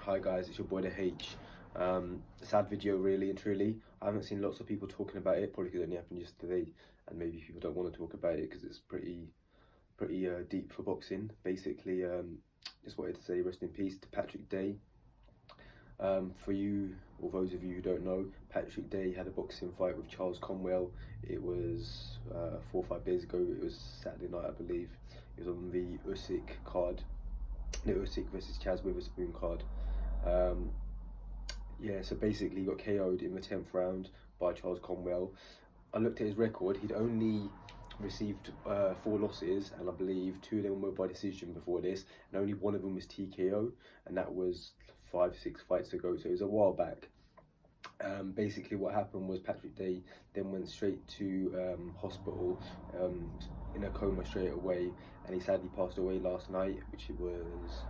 Hi guys, it's your boy The H. Sad video really and truly. I haven't seen lots of people talking about it, probably because it only happened yesterday and maybe people don't want to talk about it because it's pretty deep for boxing. Basically, just wanted to say rest in peace to Patrick Day. For you, or those of you who don't know, Patrick Day had a boxing fight with Charles Conwell. It was 4 or 5 days ago. It was Saturday night, I believe. It was on the Usyk card. The Usyk versus Chaz Witherspoon card. Yeah, so basically he got KO'd in the 10th round by Charles Conwell. I looked at his record, he'd only received 4 losses, and I believe 2 of them were by decision before this, and only 1 of them was TKO, and that was 5-6 fights ago, so it was a while back. Basically what happened was Patrick Day then went straight to hospital in a coma straight away, and he sadly passed away last night, which it was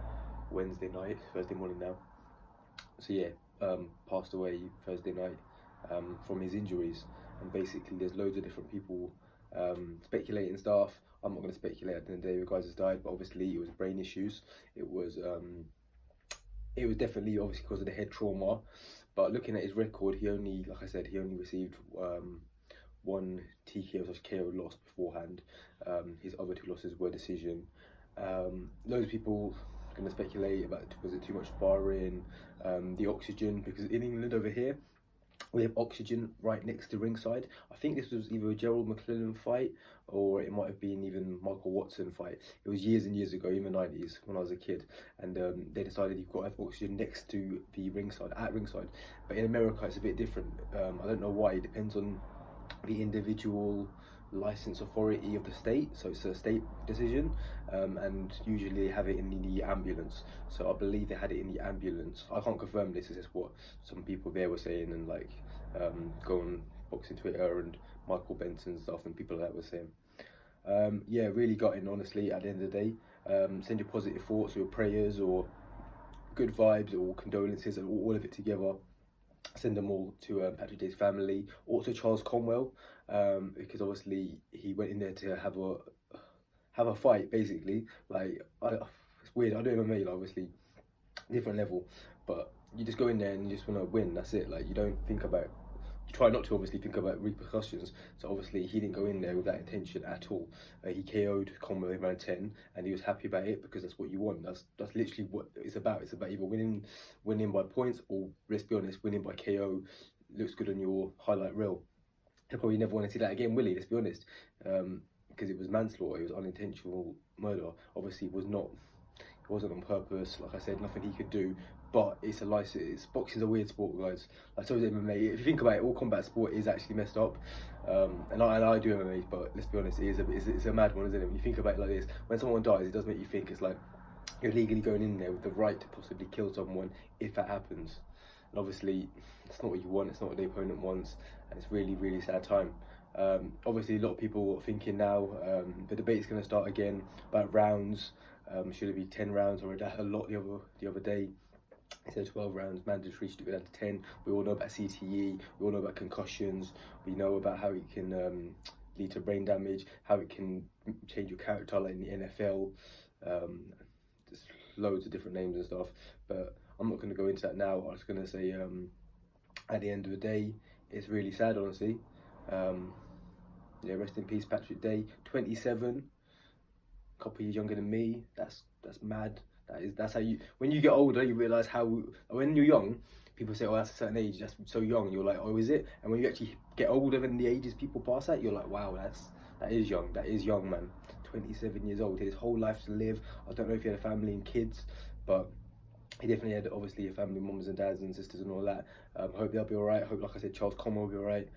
Thursday morning now. So yeah, passed away Thursday night from his injuries. And basically there's loads of different people speculating stuff. I'm not going to speculate at the end of the day the guys has died, but obviously it was brain issues. It was definitely obviously because of the head trauma. But looking at his record, he only, like I said, he only received 1 TKO/KO loss beforehand. His other 2 losses were decision. Loads of people going to speculate about, was it too much sparring, the oxygen, because in England over here we have oxygen right next to ringside. I think this was either a Gerald McClellan fight or it might have been even Michael Watson fight. It was years and years ago, in the 90s when I was a kid, and they decided you've got to have oxygen next to the ringside, at ringside. But in America it's a bit different. I don't know why. It depends on the individual license authority of the state, so it's a state decision, and usually they have it in the ambulance. So I believe they had it in the ambulance. I can't confirm this, is just what some people there were saying, and like go on boxing Twitter and Michael Benson and stuff, and people like that were saying. Yeah, really gutting, honestly. At the end of the day, send your positive thoughts or your prayers or good vibes or condolences and all of it together. Send them all to Patrick Day's family, also Charles Conwell, because obviously he went in there to have a fight, basically. Like, it's weird. I do MMA, like, obviously different level, but you just go in there and you just want to win. That's it. Like, you don't think about, you try not to obviously think about repercussions. So obviously he didn't go in there with that intention at all. He KO'd Conwell in round 10, and he was happy about it because that's what you want. That's literally what it's about. It's about either winning by points, or, let's be honest, winning by KO. Looks good on your highlight reel. He'll probably never want to see that again, will he? Let's be honest, because it was manslaughter. It was unintentional murder. Obviously it wasn't on purpose. Like I said, nothing he could do. But it's a license. Boxing's a weird sport, guys. Like, so is MMA. If you think about it, all combat sport is actually messed up. And I do MMA, but let's be honest, it's a mad one, isn't it? When you think about it like this, when someone dies, it does make you think it's like you're legally going in there with the right to possibly kill someone if that happens. And obviously, it's not what you want. It's not what the opponent wants, and it's really, really sad time. Obviously, a lot of people are thinking now the debate is going to start again about rounds. Should it be 10 rounds or a lot the other day? Instead of 12 rounds, mandatory, should it go down to 10? We all know about CTE, we all know about concussions, we know about how it can lead to brain damage, how it can change your character, like in the NFL. There's loads of different names and stuff, but I'm not going to go into that now. I was going to say, at the end of the day, it's really sad, honestly. Yeah, rest in peace, Patrick Day, 27, a couple of years younger than me. That's mad. That's how you, when you get older, you realise how, when you're young, people say, oh, that's a certain age, that's so young. You're like, oh, is it? And when you actually get older than the ages people pass that, you're like, wow, that is young, man. 27 years old, his whole life to live. I don't know if he had a family and kids, but he definitely had, obviously, a family, mums and dads and sisters and all that. Hope they'll be all right. Hope, like I said, Charles Conwell will be all right.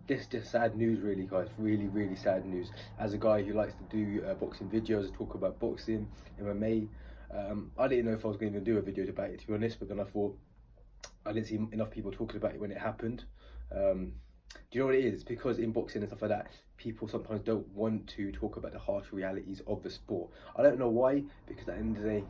This is just sad news, really, guys. Really, really sad news. As a guy who likes to do boxing videos, talk about boxing, MMA, I didn't know if I was going to even do a video about it, to be honest, but then I thought I didn't see enough people talking about it when it happened. Do you know what it is? Because in boxing and stuff like that, people sometimes don't want to talk about the harsh realities of the sport. I don't know why, because at the end of the day,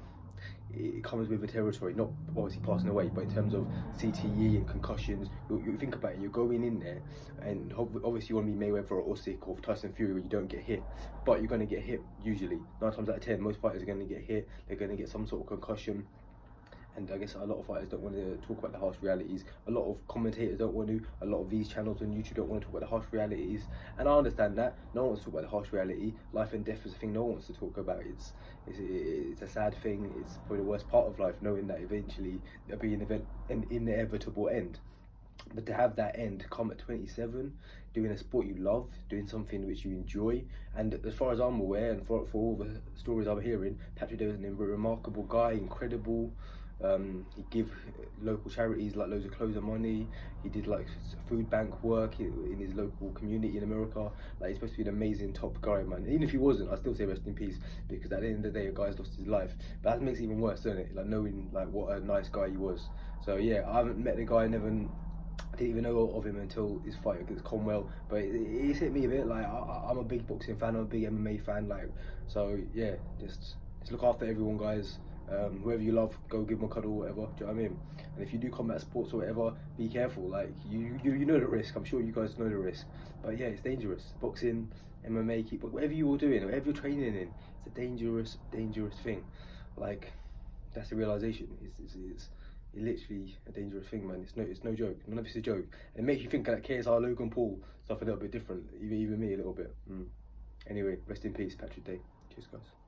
it comes with the territory, not obviously passing away, but in terms of CTE and concussions, you think about it, you're going in there, and obviously you want to be Mayweather or Usyk or Tyson Fury where you don't get hit, but you're going to get hit usually. 9 times out of 10, most fighters are going to get hit, they're going to get some sort of concussion, and I guess a lot of fighters don't want to talk about the harsh realities. A lot of commentators don't want to. A lot of these channels on YouTube don't want to talk about the harsh realities, and I understand that. No one wants to talk about the harsh reality. Life and death is a thing no one wants to talk about. It's a sad thing. It's probably the worst part of life, knowing that eventually there'll be an inevitable end. But to have that end come at 27, doing a sport you love, doing something which you enjoy, and as far as I'm aware, and for all the stories I'm hearing, Patrick Day was a remarkable guy, incredible. He give local charities like loads of clothes and money. He did like food bank work in his local community in America. Like, he's supposed to be an amazing top guy, man. Even if he wasn't, I still say rest in peace, because at the end of the day, a guy's lost his life. But that makes it even worse, doesn't it? Like, knowing like what a nice guy he was. So yeah, I haven't met the guy, I didn't even know of him until his fight against Conwell, but it's hit me a bit. Like, I'm a big boxing fan, I'm a big MMA fan. Like, so yeah, just look after everyone, guys. Whoever you love, go give them a cuddle, whatever. Do you know what I mean? And if you do combat sports or whatever, be careful. Like, you know the risk. I'm sure you guys know the risk. But yeah, it's dangerous. Boxing, MMA, whatever you're doing, whatever you're training in, it's a dangerous thing. Like, that's the realization. It's literally a dangerous thing, man. It's no joke. None of it's a joke. It makes you think that KSI, Logan Paul, stuff a little bit different. Even me a little bit. Anyway, rest in peace, Patrick Day. Cheers, guys.